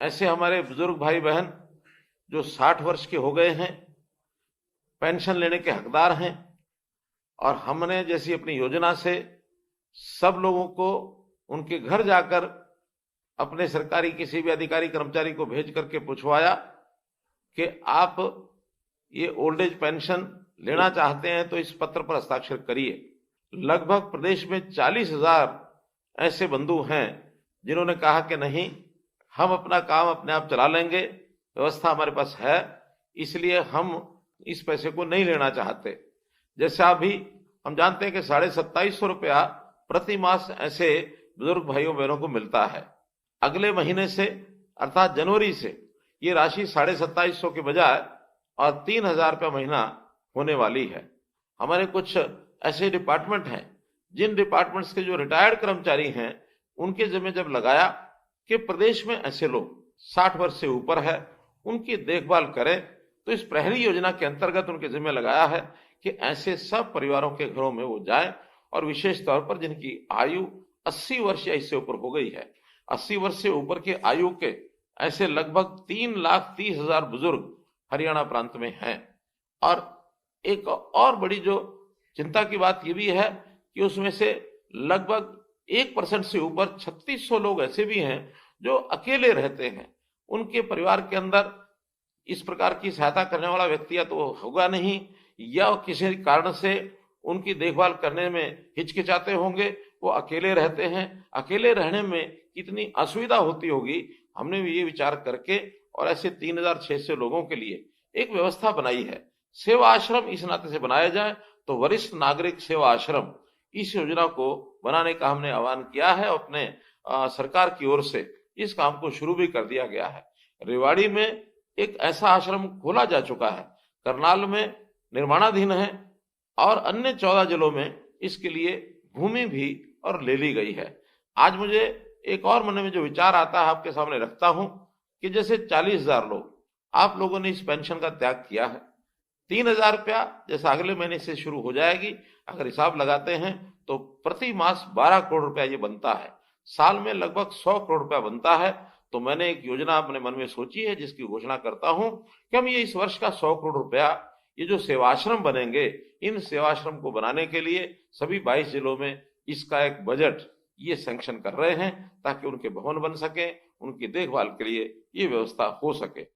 ऐसे हमारे बुजुर्ग भाई बहन जो 60 वर्ष के हो गए हैं, पेंशन लेने के हकदार हैं, और हमने जैसी अपनी योजना से सब लोगों को उनके घर जाकर अपने सरकारी किसी भी अधिकारी कर्मचारी को भेज करके पूछवाया कि आप ये ओल्ड एज पेंशन लेना चाहते हैं तो इस पत्र पर हस्ताक्षर करिए। लगभग प्रदेश में 40,000 ऐसे बंधु हैं जिन्होंने कहा कि नहीं, हम अपना काम अपने आप चला लेंगे, व्यवस्था हमारे पास है, इसलिए हम इस पैसे को नहीं लेना चाहते। जैसे अभी हम जानते हैं कि 2750 रुपया प्रति मास ऐसे बुजुर्ग भाइयों बहनों को मिलता है। अगले महीने से अर्थात जनवरी से ये राशि 2750 के बजाय और 3,000 रुपया महीना होने वाली है। हमारे कुछ ऐसे डिपार्टमेंट हैं जिन डिपार्टमेंट्स के जो रिटायर्ड कर्मचारी हैं उनके जिम्मे जब लगाया कि प्रदेश में ऐसे लोग 60 वर्ष से ऊपर है, उनकी देखभाल करें, तो इस प्रहरी योजना के अंतर्गत उनके जिम्मे लगाया है कि ऐसे सब परिवारों के घरों में वो जाएं, और विशेष तौर पर जिनकी आयु 80 वर्ष या इससे ऊपर हो गई है। 80 वर्ष से ऊपर के आयु के ऐसे लगभग 3,30,000 बुजुर्ग हरियाणा प्रांत में हैं। और एक और बड़ी जो चिंता की बात ये भी है कि उसमें से लगभग 1% से ऊपर 3600 लोग ऐसे भी हैं जो अकेले रहते हैं। उनके परिवार के अंदर इस प्रकार की सहायता करने वाला व्यक्ति या तो होगा नहीं, या किसी कारण से उनकी देखभाल करने में हिचकिचाते होंगे, वो अकेले रहते हैं। अकेले रहने में कितनी असुविधा होती होगी, हमने भी ये विचार करके और ऐसे 3,600 लोगों के लिए एक व्यवस्था बनाई है। सेवा आश्रम इस नाते से बनाया जाए तो वरिष्ठ नागरिक सेवा आश्रम, इस योजना को बनाने का हमने आह्वान किया है। अपने सरकार की ओर से इस काम को शुरू भी कर दिया गया है। रेवाड़ी में एक ऐसा आश्रम खोला जा चुका है, करनाल में निर्माणाधीन है, और अन्य 14 जिलों में इसके लिए भूमि भी और ले ली गई है। आज मुझे एक और मन में जो विचार आता है आपके सामने रखता हूं कि जैसे 40,000 लोग आप लोगों ने इस पेंशन का त्याग किया है, 3,000 रुपया जैसा अगले महीने से शुरू हो जाएगी, अगर हिसाब लगाते हैं तो प्रति मास 12 करोड़ रुपया ये बनता है, साल में लगभग 100 करोड़ रुपया बनता है। तो मैंने एक योजना अपने मन में सोची है जिसकी घोषणा करता हूं कि हम ये इस वर्ष का 100 करोड़ रुपया, ये जो सेवाश्रम बनेंगे, इन सेवाश्रम को बनाने के लिए सभी 22 जिलों में इसका एक बजट ये सैंक्शन कर रहे हैं ताकि उनके भवन बन सके, उनकी देखभाल के लिए ये व्यवस्था हो सके।